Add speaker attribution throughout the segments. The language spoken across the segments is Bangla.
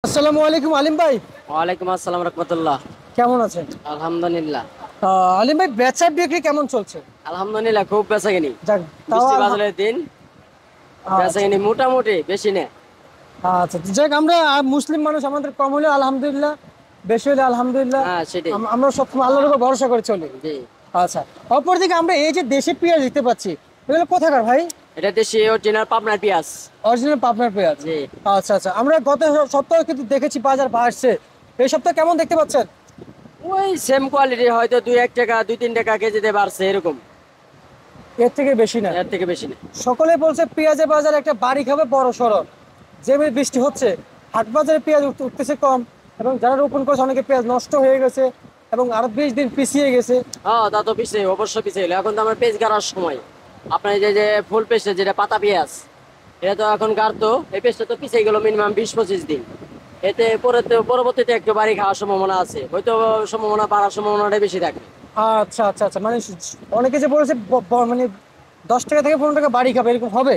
Speaker 1: আসসালামু আলাইকুম আলিম ভাই।
Speaker 2: ওয়ালাইকুম আসসালাম রাহমাতুল্লাহ।
Speaker 1: কেমন আছেন?
Speaker 2: আলহামদুলিল্লাহ।
Speaker 1: আলিম ভাই, বেচা বিক্রি কেমন চলছে?
Speaker 2: আলহামদুলিল্লাহ, খুব বেচাকেনি।
Speaker 1: যাক, তাও
Speaker 2: বৃষ্টি বাদলের দিন,
Speaker 1: আচ্ছা
Speaker 2: বেচাকেনি মোটামুটি, বেশি না।
Speaker 1: আচ্ছা, যাক আমরা মুসলিম মানুষ, আমাদের কম হলে আলহামদুলিল্লাহ, বেশি হলে আলহামদুলিল্লাহ।
Speaker 2: হ্যাঁ, সেটাই।
Speaker 1: আমরা সবসময় আল্লাহর উপর ভরসা করে চলি।
Speaker 2: জি।
Speaker 1: আচ্ছা, অপরদিকে আমরা এই যে দেশি পেঁয়াজ দিতে পাচ্ছি, এগুলো কোথাকার ভাই?
Speaker 2: এটা দেশি অরিজিনাল পাবনার পেঁয়াজ।
Speaker 1: অরিজিনাল পাবনার পেঁয়াজ।
Speaker 2: জি।
Speaker 1: আচ্ছা আচ্ছা, আমরা গত সপ্তাহে কিন্তু দেখেছি বাজার বাড়ছে, এই সপ্তাহে কেমন দেখতে পাচ্ছেন?
Speaker 2: ওই সেম কোয়ালিটি, হয়তো 2-1 টাকা 2-3 টাকা কেজিতে বাড়ছে, এরকম।
Speaker 1: এর থেকে বেশি না।
Speaker 2: এর থেকে বেশি না।
Speaker 1: সকলে বলছে পেঁয়াজের বাজার একটা বাড়ি খাবে বড় সড়ো, যে বৃষ্টি হচ্ছে, হাট বাজারে পেঁয়াজ উঠতেছে কম, এবং যারা রোপণ করেছে অনেকে পেঁয়াজ নষ্ট হয়ে গেছে এবং আরো 20 দিন পিছিয়ে গেছে।
Speaker 2: হ্যাঁ, তা তো পিছিয়ে, অবশ্যই পিছিয়ে এলো। এখন তো আমার পেঁয়াজ গাড়ার সময়। আপনার এই যে যে ফুল পেঁয়াজ, যেটা পাতা পেঁয়াজ, এটা তো এখন গাড়তো। এই পেঁয়াজটা তো পিছিয়ে গেল মিনিমাম 20-25 দিন। এতে পরবর্তীতে একটু বাড়ি খাওয়ার সম্ভাবনা আছে, হয়তো সম্ভাবনা বাড়ার সম্ভাবনাটাই বেশি থাকে।
Speaker 1: আচ্ছা আচ্ছা আচ্ছা, মানে অনেকে যে বলেছে মানে 10 টাকা থেকে 15 টাকা বাড়ি খাবে, এরকম হবে?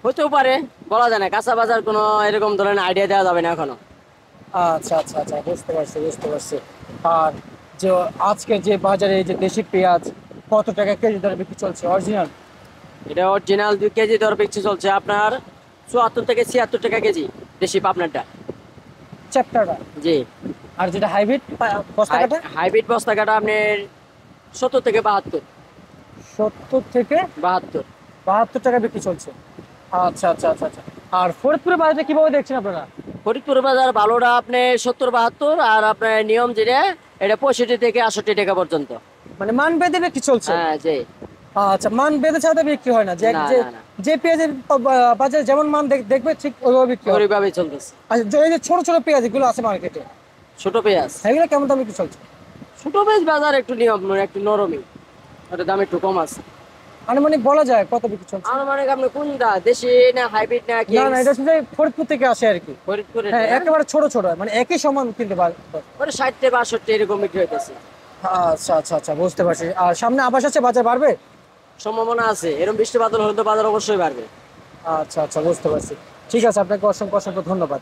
Speaker 2: হতেও পারে, বলা যায় না। কাঁচা বাজার কোনো এরকম ধরনের আইডিয়া দেওয়া যাবে না এখনো।
Speaker 1: আচ্ছা আচ্ছা আচ্ছা, বুঝতে পারছি বুঝতে পারছি। আর যে আজকে যে বাজারে এই যে দেশি পেঁয়াজ কত টাকা কেজি দরে বিক্রি চলছে অরিজিনাল?
Speaker 2: এটা অরিজিনাল 2 কেজি দর বিক্রি চলছে আপনার 74 থেকে 76 টাকা কেজি, দেশি পাবনারটা।
Speaker 1: চ্যাপ্টারটা?
Speaker 2: জি।
Speaker 1: আর যেটা হাইব্রিড বস্তা কাটা?
Speaker 2: হাইব্রিড বস্তা কাটা আপনার 70 থেকে 72।
Speaker 1: 70 থেকে
Speaker 2: 72।
Speaker 1: 72 টাকা বিক্রি চলছে। আচ্ছা আচ্ছা আচ্ছা আচ্ছা। আর ফরিদপুরের বাজারে কিভাবে দেখছেন আপনারা?
Speaker 2: ফরিদপুর বাজার ভালোটা আপনি 70-72, আর আপনার নিয়ম যেটা, এটা 65 থেকে 68 টাকা পর্যন্ত।
Speaker 1: মানে মান বেঁধে বিক্রি চলছে?
Speaker 2: হ্যাঁ, জি।
Speaker 1: আচ্ছা, মান বেঁধে ছাড়া তো বিক্রি হয় না, যে
Speaker 2: না,
Speaker 1: যে
Speaker 2: না, না,
Speaker 1: যে পেঁয়াজের বাজারে যেমন মান দেখবে ঠিক ওইভাবে বিক্রি হয়।
Speaker 2: ওইভাবেই চলতেছে।
Speaker 1: আচ্ছা, এই যে ছোট ছোট পেঁয়াজ এগুলো আছে মার্কেটে,
Speaker 2: ছোট পেঁয়াজ।
Speaker 1: এগুলো কেমন দাম বিক্রি চলছে?
Speaker 2: ছোট পেঁয়াজ বাজার একটু নিয়ম, একটু নরমই। ওটার দাম একটু কম আছে।
Speaker 1: আনুমানিক বলা যায় কত বিক্রি চলছে?
Speaker 2: আমার মানে আপনি কোনটা, দেশি না হাইব্রিড না
Speaker 1: না না,
Speaker 2: কিংস?
Speaker 1: এটা শুধু ফরিদপুর থেকে আসে আর কি।
Speaker 2: ফরিদপুরের
Speaker 1: হ্যাঁ,
Speaker 2: না?
Speaker 1: একেবারে ছোট ছোট, মানে একই সমান কিনতে পারে।
Speaker 2: ওটা 60-62 এরকম বিক্রি হইতেছে।
Speaker 1: আচ্ছা আচ্ছা আচ্ছা, বুঝতে পারছি। আর সামনে আবাস আছে, বাজার বাড়বে?
Speaker 2: সম্ভাবনা আছে, এরকম বৃষ্টি বাদল হলে তো বাজার অবশ্যই বাড়বে।
Speaker 1: আচ্ছা আচ্ছা, বুঝতে পারছি। ঠিক আছে, আপনাকে অসংখ্য অসংখ্য ধন্যবাদ।